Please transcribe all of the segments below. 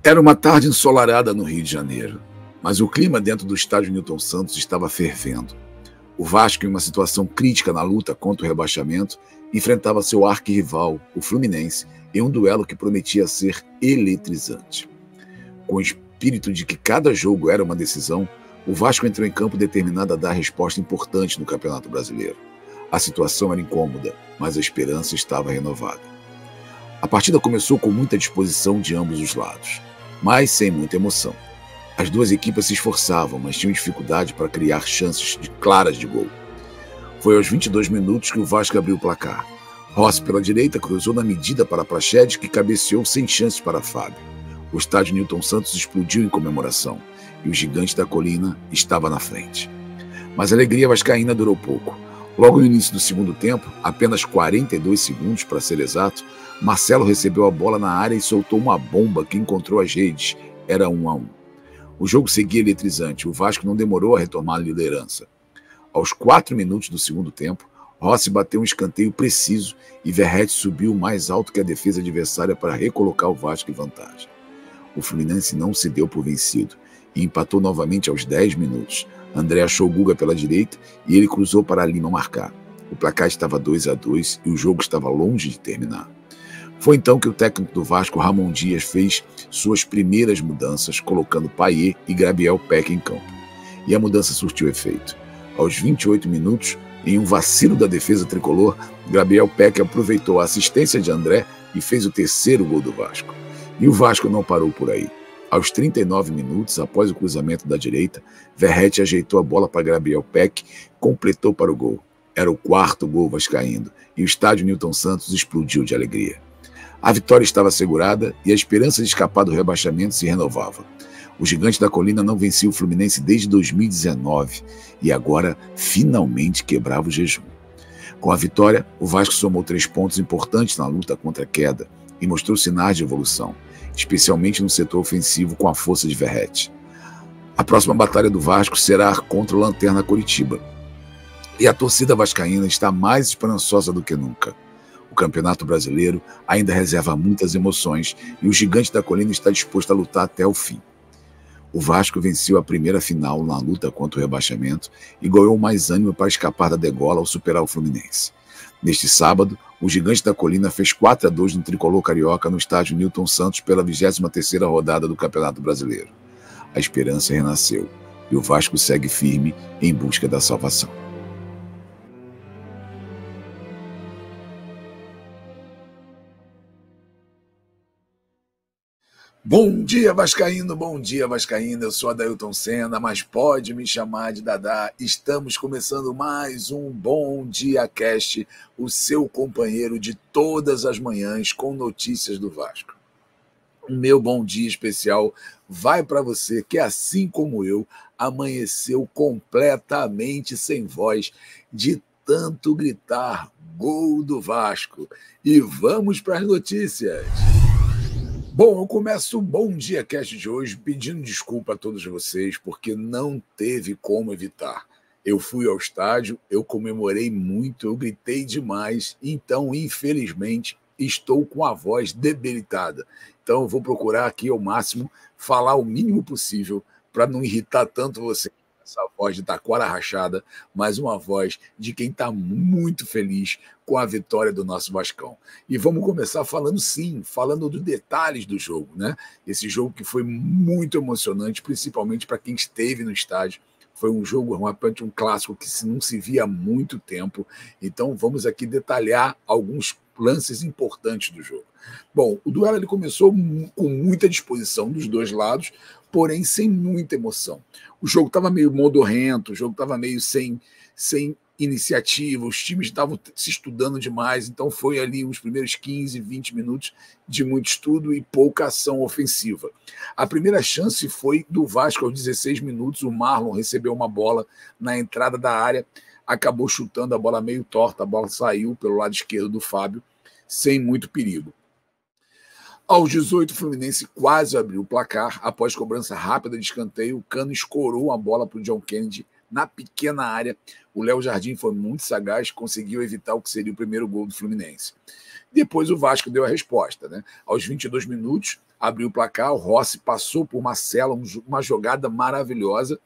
Era uma tarde ensolarada no Rio de Janeiro, mas o clima dentro do estádio Newton Santos estava fervendo. O Vasco, em uma situação crítica na luta contra o rebaixamento, enfrentava seu arquirrival, o Fluminense, em um duelo que prometia ser eletrizante. Com o espírito de que cada jogo era uma decisão, o Vasco entrou em campo determinado a dar resposta importante no Campeonato Brasileiro. A situação era incômoda, mas a esperança estava renovada. A partida começou com muita disposição de ambos os lados, mas sem muita emoção. As duas equipes se esforçavam, mas tinham dificuldade para criar chances claras de gol. Foi aos 22 minutos que o Vasco abriu o placar. Rossi, pela direita, cruzou na medida para Praxedes, que cabeceou sem chances para Fábio. O estádio Newton Santos explodiu em comemoração, e o gigante da colina estava na frente. Mas a alegria vascaína durou pouco. Logo no início do segundo tempo, apenas 42 segundos para ser exato, Marcelo recebeu a bola na área e soltou uma bomba que encontrou as redes. Era 1-1. O jogo seguia eletrizante. O Vasco não demorou a retomar a liderança. Aos 4 minutos do segundo tempo, Rossi bateu um escanteio preciso e Verratti subiu mais alto que a defesa adversária para recolocar o Vasco em vantagem. O Fluminense não se deu por vencido e empatou novamente aos 10 minutos. André achou Guga pela direita e ele cruzou para Lima marcar. O placar estava 2-2 e o jogo estava longe de terminar. Foi então que o técnico do Vasco, Ramon Dias, fez suas primeiras mudanças, colocando Payet e Gabriel Peck em campo. E a mudança surtiu efeito. Aos 28 minutos, em um vacilo da defesa tricolor, Gabriel Peck aproveitou a assistência de André e fez o terceiro gol do Vasco. E o Vasco não parou por aí. Aos 39 minutos, após o cruzamento da direita, Verratti ajeitou a bola para Gabriel Peck e completou para o gol. Era o quarto gol vascaíno e o estádio Newton Santos explodiu de alegria. A vitória estava assegurada e a esperança de escapar do rebaixamento se renovava. O gigante da colina não vencia o Fluminense desde 2019 e agora finalmente quebrava o jejum. Com a vitória, o Vasco somou 3 pontos importantes na luta contra a queda e mostrou sinais de evolução, especialmente no setor ofensivo com a força de Verratti. A próxima batalha do Vasco será contra o Lanterna Coritiba. E a torcida vascaína está mais esperançosa do que nunca. O Campeonato Brasileiro ainda reserva muitas emoções e o gigante da colina está disposto a lutar até o fim. O Vasco venceu a primeira final na luta contra o rebaixamento e ganhou mais ânimo para escapar da degola ao superar o Fluminense. Neste sábado, o gigante da colina fez 4-2 no tricolor carioca no estádio Newton Santos pela 23ª rodada do Campeonato Brasileiro. A esperança renasceu e o Vasco segue firme em busca da salvação. Bom dia, Vascaína, eu sou Adailton Senna, mas pode me chamar de Dadá. Estamos começando mais um Bom Dia Cast, o seu companheiro de todas as manhãs com notícias do Vasco. O meu bom dia especial vai para você que, assim como eu, amanheceu completamente sem voz de tanto gritar gol do Vasco. E vamos para as notícias. Bom, eu começo o Bom Dia Cast de hoje pedindo desculpa a todos vocês, porque não teve como evitar. Eu fui ao estádio, eu comemorei muito, eu gritei demais, então, infelizmente, estou com a voz debilitada. Então, eu vou procurar aqui ao máximo falar o mínimo possível para não irritar tanto você. Essa voz de taquara rachada, mas uma voz de quem está muito feliz com a vitória do nosso Vascão. E vamos começar falando dos detalhes do jogo, né? Esse jogo que foi muito emocionante, principalmente para quem esteve no estádio. Foi um jogo, um clássico que não se via há muito tempo. Então vamos aqui detalhar alguns lances importantes do jogo. Bom, o duelo ele começou com muita disposição dos dois lados, porém sem muita emoção. O jogo estava meio modorrento, o jogo estava meio sem iniciativa, os times estavam se estudando demais, então foi ali os primeiros 15, 20 minutos de muito estudo e pouca ação ofensiva. A primeira chance foi do Vasco aos 16 minutos, o Marlon recebeu uma bola na entrada da área, acabou chutando a bola meio torta, a bola saiu pelo lado esquerdo do Fábio, sem muito perigo. Aos 18, o Fluminense quase abriu o placar, após cobrança rápida de escanteio, o Cano escorou a bola para o John Kennedy na pequena área. O Léo Jardim foi muito sagaz, conseguiu evitar o que seria o primeiro gol do Fluminense. Depois o Vasco deu a resposta, né? Aos 22 minutos, abriu o placar, o Rossi passou por Marcelo, uma jogada maravilhosa.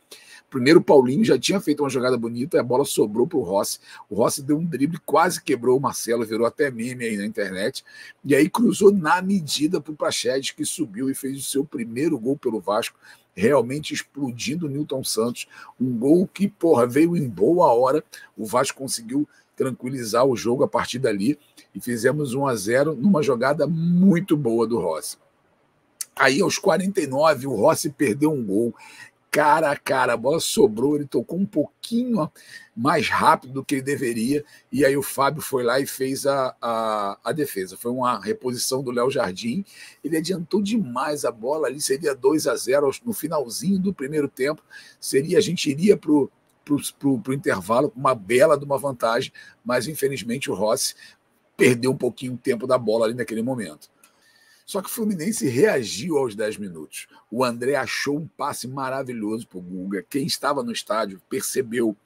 Primeiro o Paulinho já tinha feito uma jogada bonita, a bola sobrou para o Rossi. O Rossi deu um drible, quase quebrou o Marcelo, virou até meme aí na internet. E aí cruzou na medida para o Praxedes, que subiu e fez o seu primeiro gol pelo Vasco, realmente explodindo o Nilton Santos. Um gol que, porra, veio em boa hora. O Vasco conseguiu tranquilizar o jogo a partir dali e fizemos 1-0 numa jogada muito boa do Rossi. Aí, aos 49, o Rossi perdeu um gol. Cara a cara, a bola sobrou, ele tocou um pouquinho mais rápido do que ele deveria, e aí o Fábio foi lá e fez a defesa. Foi uma reposição do Léo Jardim, ele adiantou demais a bola, ali seria 2-0 no finalzinho do primeiro tempo, a gente iria para o intervalo com uma bela de uma vantagem, mas infelizmente o Rossi perdeu um pouquinho o tempo da bola ali naquele momento. Só que o Fluminense reagiu aos 10 minutos. O André achou um passe maravilhoso para o Guga. Quem estava no estádio percebeu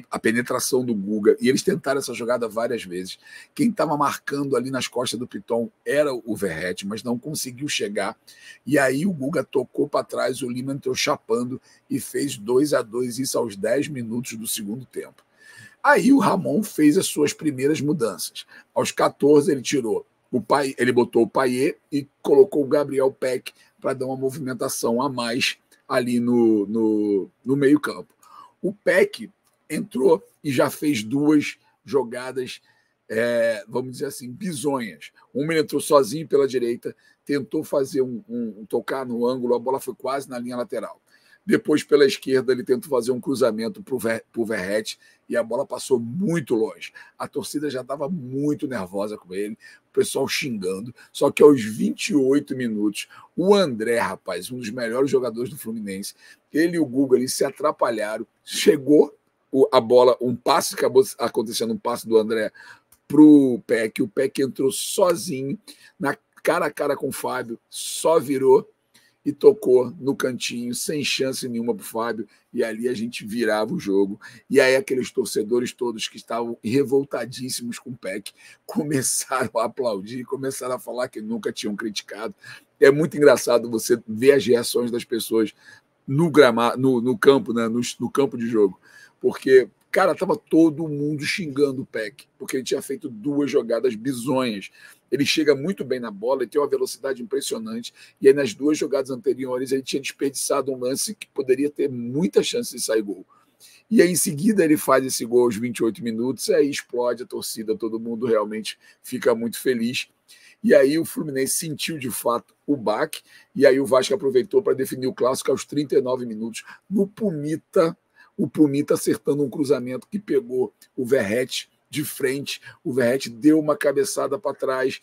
a penetração do Guga. E eles tentaram essa jogada várias vezes. Quem estava marcando ali nas costas do Piton era o Verratti, mas não conseguiu chegar. E aí o Guga tocou para trás, o Lima entrou chapando e fez 2-2, isso aos 10 minutos do segundo tempo. Aí o Ramon fez as suas primeiras mudanças. Aos 14 ele tirou ele botou o Payet e colocou o Gabriel Peck para dar uma movimentação a mais ali no meio campo. O Peck entrou e já fez duas jogadas, vamos dizer assim, bizonhas. Uma ele entrou sozinho pela direita, tentou fazer tocar no ângulo, a bola foi quase na linha lateral. Depois, pela esquerda, ele tentou fazer um cruzamento para o Verratti e a bola passou muito longe. A torcida já estava muito nervosa com ele, o pessoal xingando. Só que aos 28 minutos, o André, rapaz, um dos melhores jogadores do Fluminense, ele e o Guga ali se atrapalharam. Chegou a bola, um passe, acabou acontecendo um passe do André para o Peck. O Peck entrou sozinho, cara a cara com o Fábio, só virou e tocou no cantinho, sem chance nenhuma para o Fábio, e ali a gente virava o jogo. E aí aqueles torcedores todos que estavam revoltadíssimos com o Peck começaram a aplaudir, começaram a falar que nunca tinham criticado. É muito engraçado você ver as reações das pessoas no campo, né, no campo de jogo, porque, cara, estava todo mundo xingando o Peck, porque ele tinha feito duas jogadas bizonhas. Ele chega muito bem na bola, ele tem uma velocidade impressionante, e aí nas duas jogadas anteriores ele tinha desperdiçado um lance que poderia ter muita chance de sair gol. E aí em seguida ele faz esse gol aos 28 minutos, aí explode a torcida, todo mundo realmente fica muito feliz. E aí o Fluminense sentiu de fato o baque, e aí o Vasco aproveitou para definir o clássico aos 39 minutos, no Pumita, o Pumita acertando um cruzamento que pegou o Verratti de frente, o Verratti deu uma cabeçada para trás,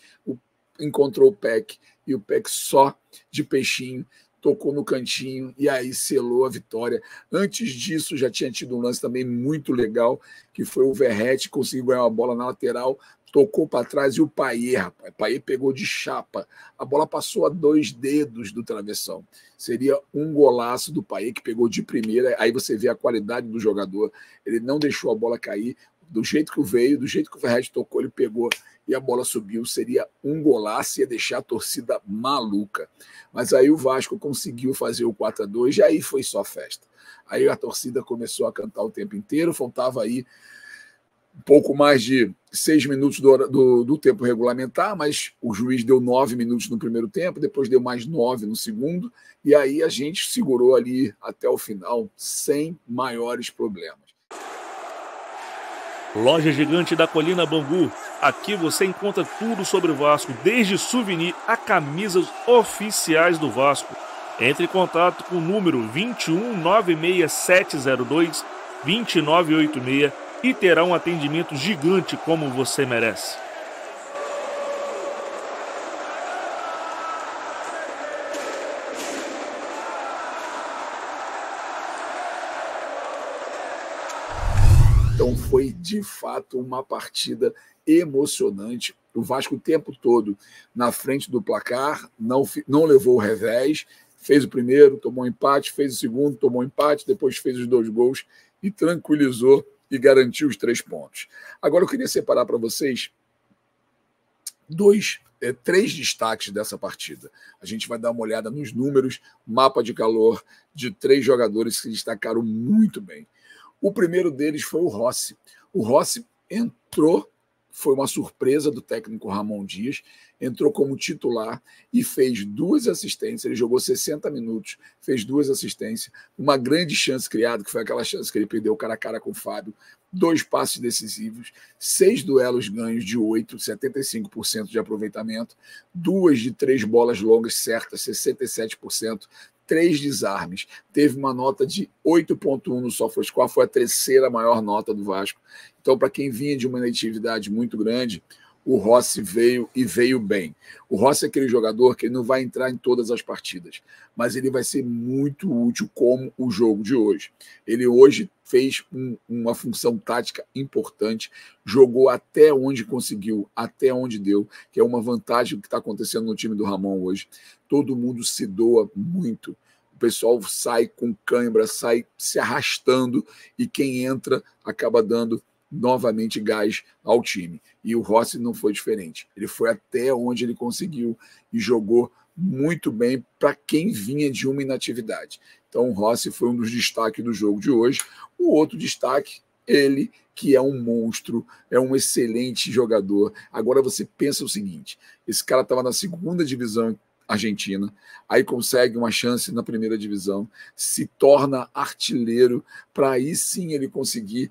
encontrou o Peck, e o Peck só de peixinho tocou no cantinho e aí selou a vitória. Antes disso, já tinha tido um lance também muito legal, que foi o Verratti, conseguiu ganhar uma bola na lateral, tocou para trás, e o Payet, rapaz, o Payet pegou de chapa, a bola passou a 2 dedos do travessão. Seria um golaço do Payet, que pegou de primeira, aí você vê a qualidade do jogador, ele não deixou a bola cair, do jeito que veio, do jeito que o Verratti tocou, ele pegou e a bola subiu, seria um golaço, ia deixar a torcida maluca. Mas aí o Vasco conseguiu fazer o 4-2 e aí foi só festa. Aí a torcida começou a cantar o tempo inteiro, faltava aí um pouco mais de 6 minutos do tempo regulamentar, mas o juiz deu 9 minutos no primeiro tempo, depois deu mais 9 no segundo, e aí a gente segurou ali até o final, sem maiores problemas. Loja Gigante da Colina Bangu. Aqui você encontra tudo sobre o Vasco, desde souvenir a camisas oficiais do Vasco. Entre em contato com o número 21 96702 2986 e terá um atendimento gigante como você merece. Então foi de fato uma partida emocionante. O Vasco o tempo todo na frente do placar, não levou o revés, fez o primeiro, tomou um empate, fez o segundo, tomou um empate, depois fez os 2 gols e tranquilizou e garantiu os 3 pontos. Agora eu queria separar para vocês 3 destaques dessa partida. A gente vai dar uma olhada nos números, mapa de calor de 3 jogadores que se destacaram muito bem. O primeiro deles foi o Rossi. O Rossi entrou, foi uma surpresa do técnico Ramon Dias, entrou como titular e fez 2 assistências. Ele jogou 60 minutos, fez 2 assistências, uma grande chance criada, que foi aquela chance que ele perdeu cara a cara com o Fábio, 2 passes decisivos, 6 duelos ganhos de 8, 75% de aproveitamento, 2 de 3 bolas longas certas, 67%, 3 desarmes, teve uma nota de 8.1 no SofaScore, foi a 3ª maior nota do Vasco. Então, para quem vinha de uma inatividade muito grande, o Rossi veio bem. O Rossi é aquele jogador que ele não vai entrar em todas as partidas, mas ele vai ser muito útil como o jogo de hoje. Ele hoje fez uma função tática importante, jogou até onde conseguiu, até onde deu, que é uma vantagem que está acontecendo no time do Ramon hoje. Todo mundo se doa muito. O pessoal sai com cãibra, sai se arrastando e quem entra acaba dando novamente gás ao time. E o Rossi não foi diferente. Ele foi até onde ele conseguiu e jogou muito bem para quem vinha de uma inatividade. Então o Rossi foi um dos destaques do jogo de hoje. O outro destaque, ele que é um monstro, é um excelente jogador. Agora você pensa o seguinte, esse cara estava na 2ª divisão argentina, aí consegue uma chance na 1ª divisão, se torna artilheiro, para aí sim ele conseguir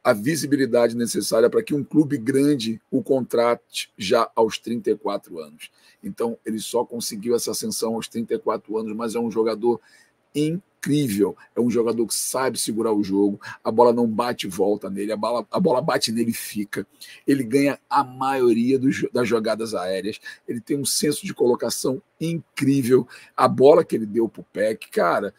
a visibilidade necessária para que um clube grande o contrate já aos 34 anos. Então, ele só conseguiu essa ascensão aos 34 anos, mas é um jogador incrível, é um jogador que sabe segurar o jogo, a bola não bate e volta nele, a bola bate nele e fica. Ele ganha a maioria das jogadas aéreas, ele tem um senso de colocação incrível, a bola que ele deu para o Peck, cara,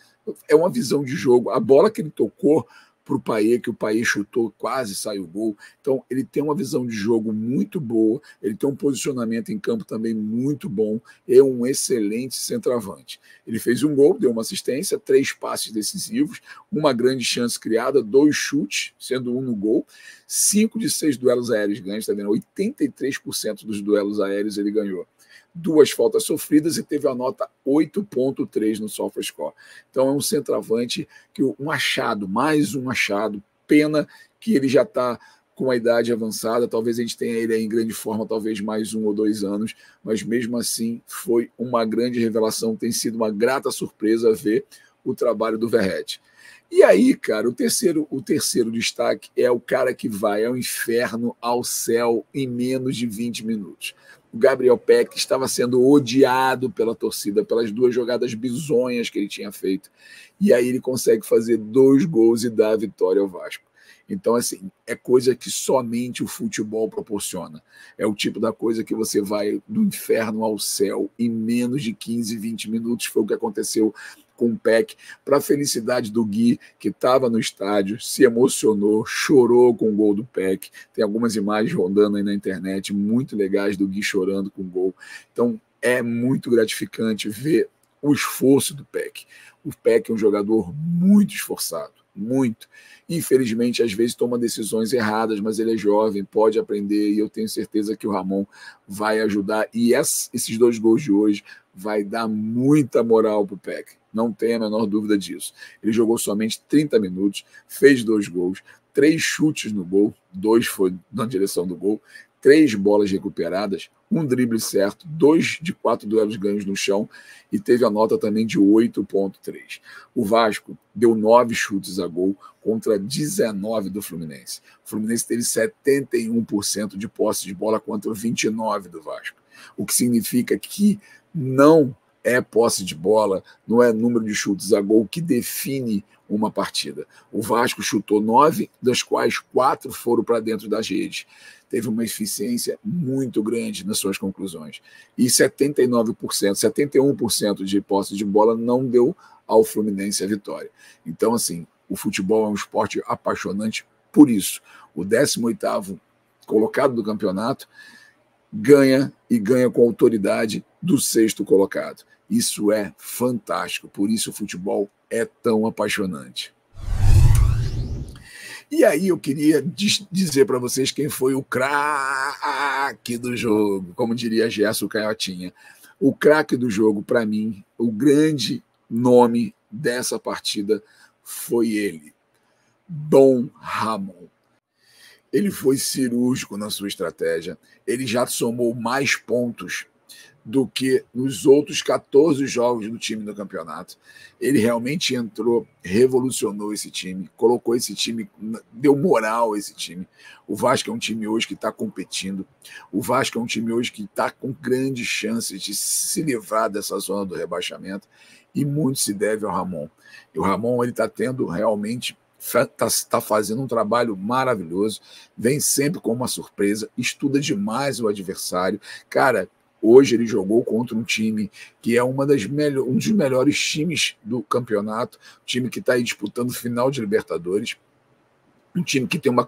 é uma visão de jogo, a bola que ele tocou para o Payet, que o Payet chutou, quase saiu o gol. Então, ele tem uma visão de jogo muito boa, ele tem um posicionamento em campo também muito bom, é um excelente centroavante. Ele fez um gol, deu uma assistência, 3 passes decisivos, uma grande chance criada, 2 chutes, sendo um no gol, 5 de 6 duelos aéreos ganhos, tá vendo? 83% dos duelos aéreos ele ganhou. 2 faltas sofridas e teve a nota 8.3 no SofaScore. Então é um centroavante, um achado, mais um achado. Pena que ele já está com a idade avançada, talvez a gente tenha ele aí em grande forma, talvez mais 1 ou 2 anos, mas mesmo assim foi uma grande revelação, tem sido uma grata surpresa ver o trabalho do Verratti. E aí, cara, o terceiro destaque é o cara que vai ao inferno, ao céu, em menos de 20 minutos. O Gabriel Peck estava sendo odiado pela torcida, pelas 2 jogadas bizonhas que ele tinha feito. E aí ele consegue fazer 2 gols e dar a vitória ao Vasco. Então, assim, é coisa que somente o futebol proporciona. É o tipo da coisa que você vai do inferno ao céu em menos de 15, 20 minutos. Foi o que aconteceu com o Peck, para a felicidade do Gui, que estava no estádio, se emocionou, chorou com o gol do Peck. Tem algumas imagens rondando aí na internet, muito legais do Gui chorando com o gol. Então, é muito gratificante ver o esforço do Peck. O Peck é um jogador muito esforçado, muito. Infelizmente, às vezes toma decisões erradas, mas ele é jovem, pode aprender, e eu tenho certeza que o Ramon vai ajudar. E esses 2 gols de hoje vai dar muita moral para o Peck, não tem a menor dúvida disso. Ele jogou somente 30 minutos, fez 2 gols, 3 chutes no gol, 2 foi na direção do gol, 3 bolas recuperadas, 1 drible certo, 2 de 4 duelos ganhos no chão e teve a nota também de 8.3. O Vasco deu 9 chutes a gol contra 19 do Fluminense. O Fluminense teve 71% de posse de bola contra 29% do Vasco, o que significa que não é posse de bola, não é número de chutes a gol que define uma partida. O Vasco chutou 9, das quais 4 foram para dentro das redes. Teve uma eficiência muito grande nas suas conclusões. E 79%, 71% de posse de bola não deu ao Fluminense a vitória. Então, assim, o futebol é um esporte apaixonante por isso. O 18º colocado do campeonato ganha e ganha com autoridade do 6º colocado. Isso é fantástico, por isso o futebol é tão apaixonante. E aí eu queria dizer para vocês quem foi o craque do jogo, como diria Gerson Canhotinha. O craque do jogo, para mim, o grande nome dessa partida foi ele, Dom Ramon. Ele foi cirúrgico na sua estratégia, ele já somou mais pontos do que nos outros 14 jogos do time no campeonato. Ele realmente entrou, revolucionou esse time, colocou esse time, deu moral a esse time. O Vasco é um time hoje que está competindo, o Vasco é um time hoje que está com grandes chances de se livrar dessa zona do rebaixamento, e muito se deve ao Ramon. E o Ramon está tendo realmente, está fazendo um trabalho maravilhoso, vem sempre com uma surpresa, estuda demais o adversário. Cara, hoje ele jogou contra um time que é um dos melhores times do campeonato, um time que está aí disputando final de Libertadores, um time que tem uma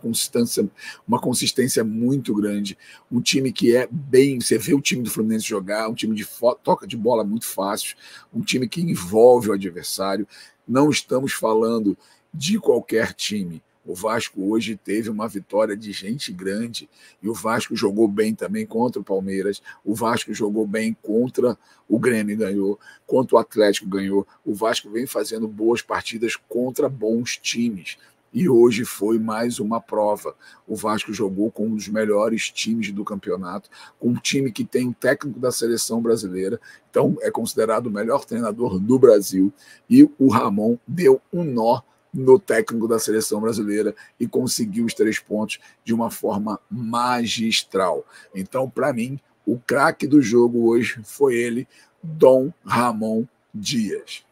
consistência muito grande, um time que é bem... Você vê o time do Fluminense jogar, um time de toca de bola muito fácil, um time que envolve o adversário. Não estamos falando de qualquer time. O Vasco hoje teve uma vitória de gente grande, e o Vasco jogou bem também contra o Palmeiras, o Vasco jogou bem contra o Grêmio, ganhou, contra o Atlético ganhou. O Vasco vem fazendo boas partidas contra bons times, e hoje foi mais uma prova. O Vasco jogou com um dos melhores times do campeonato, com um time que tem um técnico da seleção brasileira, então é considerado o melhor treinador do Brasil, e o Ramon deu um nó no técnico da seleção brasileira e conseguiu os 3 pontos de uma forma magistral. Então, para mim, o craque do jogo hoje foi ele, Dom Ramon Dias.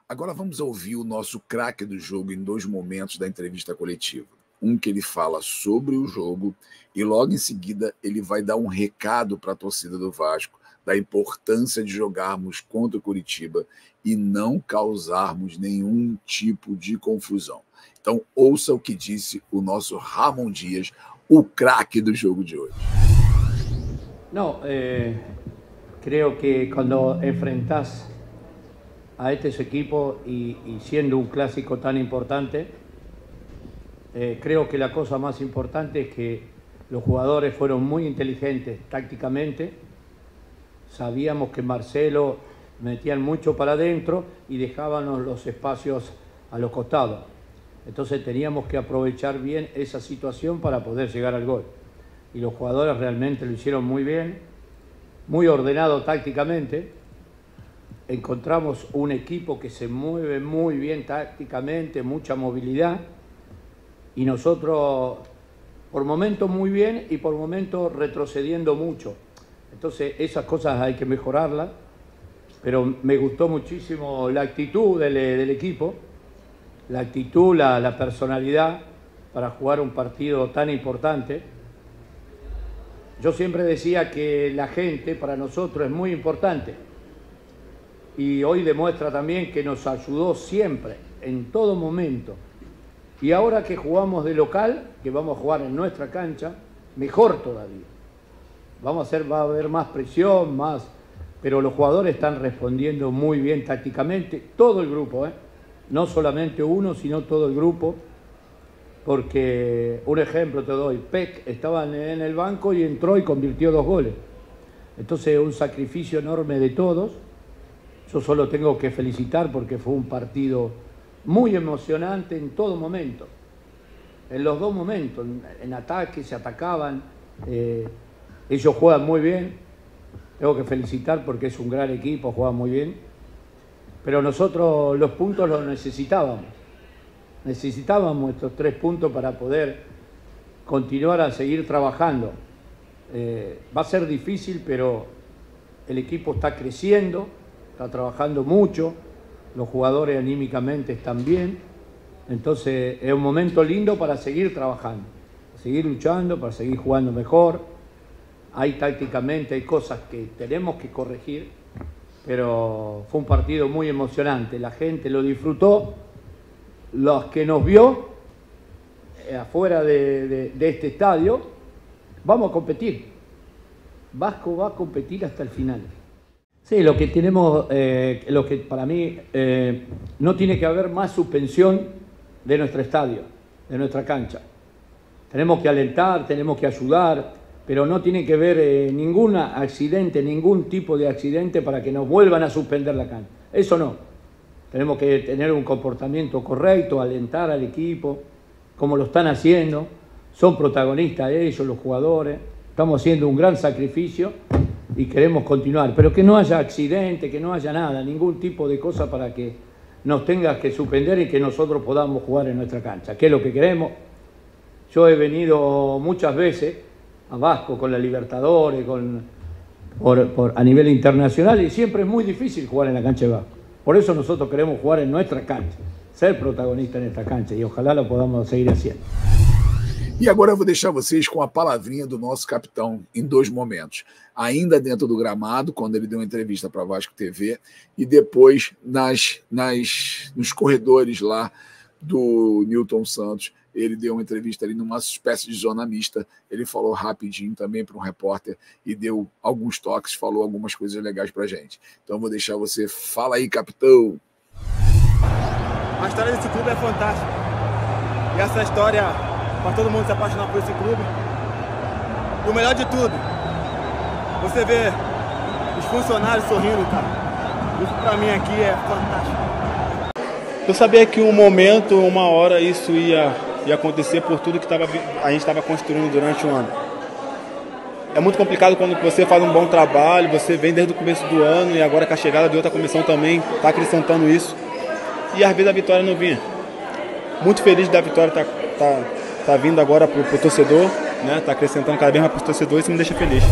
Agora vamos ouvir o nosso craque do jogo em 2 momentos da entrevista coletiva. Um que ele fala sobre o jogo e logo em seguida ele vai dar um recado para a torcida do Vasco da importância de jogarmos contra o Curitiba e não causarmos nenhum tipo de confusão. Então, ouça o que disse o nosso Ramon Dias, o craque do jogo de hoje. No, creo que cuando enfrentás a estos equipos y siendo un clásico tan importante, creo que la cosa más importante es que los jugadores fueron muy inteligentes tácticamente. Sabíamos que Marcelo metían mucho para adentro y dejábamos los espacios a los costados. Entonces teníamos que aprovechar bien esa situación para poder llegar al gol. Y los jugadores realmente lo hicieron muy bien, muy ordenado tácticamente. Encontramos un equipo que se mueve muy bien tácticamente, mucha movilidad. Y nosotros por momentos muy bien y por momentos retrocediendo mucho. Entonces esas cosas hay que mejorarlas, pero me gustó muchísimo la actitud del equipo, la actitud, la personalidad para jugar un partido tan importante. Yo siempre decía que la gente para nosotros es muy importante y hoy demuestra también que nos ayudó siempre, en todo momento. Y ahora que jugamos de local, que vamos a jugar en nuestra cancha, mejor todavía. Va a haber más presión, pero los jugadores están respondiendo muy bien tácticamente, todo el grupo, no solamente uno, sino todo el grupo, porque un ejemplo te doy, Peck estaba en el banco y entró y convirtió 2 goles. Entonces un sacrificio enorme de todos. Yo solo tengo que felicitar porque fue un partido muy emocionante en todo momento, en los 2 momentos, en ataque, se atacaban. Ellos juegan muy bien, tengo que felicitar porque es un gran equipo, juegan muy bien, pero nosotros los puntos los necesitábamos estos 3 puntos para poder continuar a seguir trabajando. Va a ser difícil, pero el equipo está creciendo, está trabajando mucho, los jugadores anímicamente están bien, entonces es un momento lindo para seguir trabajando, para seguir luchando, para seguir jugando mejor. Hay tácticamente, hay cosas que tenemos que corregir, pero fue un partido muy emocionante, la gente lo disfrutó, los que nos vio afuera de este estadio, vamos a competir. Vasco va a competir hasta el final. Sí, lo que tenemos, lo que para mí no tiene que haber más suspensión de nuestro estadio, de nuestra cancha. Tenemos que alentar, tenemos que ayudar, pero no tiene que haber ningún accidente, ningún tipo de accidente para que nos vuelvan a suspender la cancha. Eso no. Tenemos que tener un comportamiento correcto, alentar al equipo, como lo están haciendo. Son protagonistas ellos, los jugadores. Estamos haciendo un gran sacrificio y queremos continuar. Pero que no haya accidente, que no haya nada, ningún tipo de cosa para que nos tengas que suspender y que nosotros podamos jugar en nuestra cancha, que es lo que queremos. Yo he venido muchas veces a Vasco con la Libertadores, a nivel internacional, y siempre es muy difícil jugar en la cancha de Vasco. Por eso nosotros queremos jugar en nuestra cancha, ser protagonista en esta cancha, e ojalá lo podamos seguir haciendo. E agora eu vou deixar vocês com a palavrinha do nosso capitão em 2 momentos. Ainda dentro do gramado, quando ele deu uma entrevista para a Vasco TV, e depois nos corredores lá do Nilton Santos. Ele deu uma entrevista ali numa espécie de zona mista. Ele falou rapidinho também para um repórter e deu alguns toques, falou algumas coisas legais para a gente. Então eu vou deixar você. Fala aí, capitão. A história desse clube é fantástica. E essa história, para todo mundo se apaixonar por esse clube. E o melhor de tudo, você vê os funcionários sorrindo, cara. Isso para mim aqui é fantástico. Eu sabia que um momento, uma hora, isso ia acontecer por tudo que a gente estava construindo durante o ano. É muito complicado quando você faz um bom trabalho, você vem desde o começo do ano e agora com a chegada de outra comissão também está acrescentando isso. E às vezes a vitória não vinha. Muito feliz da vitória tá vindo agora para o torcedor, né? Está acrescentando cada vez mais para o torcedor, isso me deixa feliz.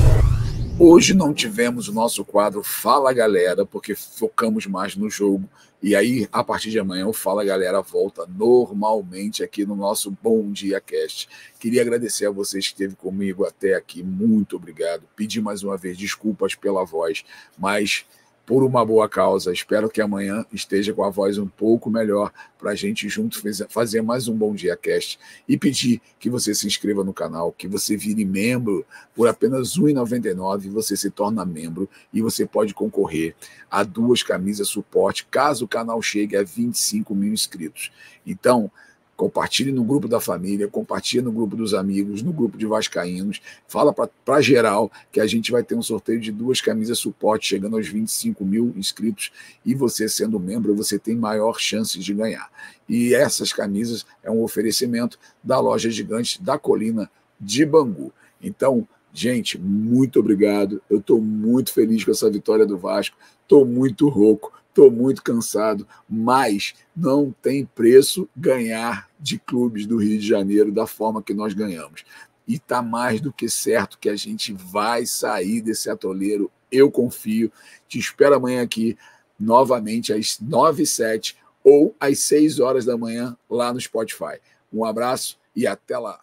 Hoje não tivemos o nosso quadro Fala Galera, porque focamos mais no jogo. E aí, a partir de amanhã, o Fala Galera volta normalmente aqui no nosso Bom Dia Cast. Queria agradecer a vocês que esteve comigo até aqui. Muito obrigado. Pedir mais uma vez desculpas pela voz, mas por uma boa causa. Espero que amanhã esteja com a voz um pouco melhor para a gente junto fazer mais um Bom Dia Cast. E pedir que você se inscreva no canal, que você vire membro por apenas R$ 1,99. Você se torna membro e você pode concorrer a 2 camisas suporte, caso o canal chegue a 25 mil inscritos. Então, compartilhe no grupo da família, compartilhe no grupo dos amigos, no grupo de vascaínos, fala para geral que a gente vai ter um sorteio de 2 camisas suporte chegando aos 25 mil inscritos e você sendo membro, você tem maior chance de ganhar. E essas camisas é um oferecimento da loja gigante da Colina de Bangu. Então, gente, muito obrigado. Eu estou muito feliz com essa vitória do Vasco, estou muito rouco, estou muito cansado, mas não tem preço ganhar de clubes do Rio de Janeiro da forma que nós ganhamos. E está mais do que certo que a gente vai sair desse atoleiro, eu confio. Te espero amanhã aqui, novamente, às 9h07 ou às 6 horas da manhã, lá no Spotify. Um abraço e até lá.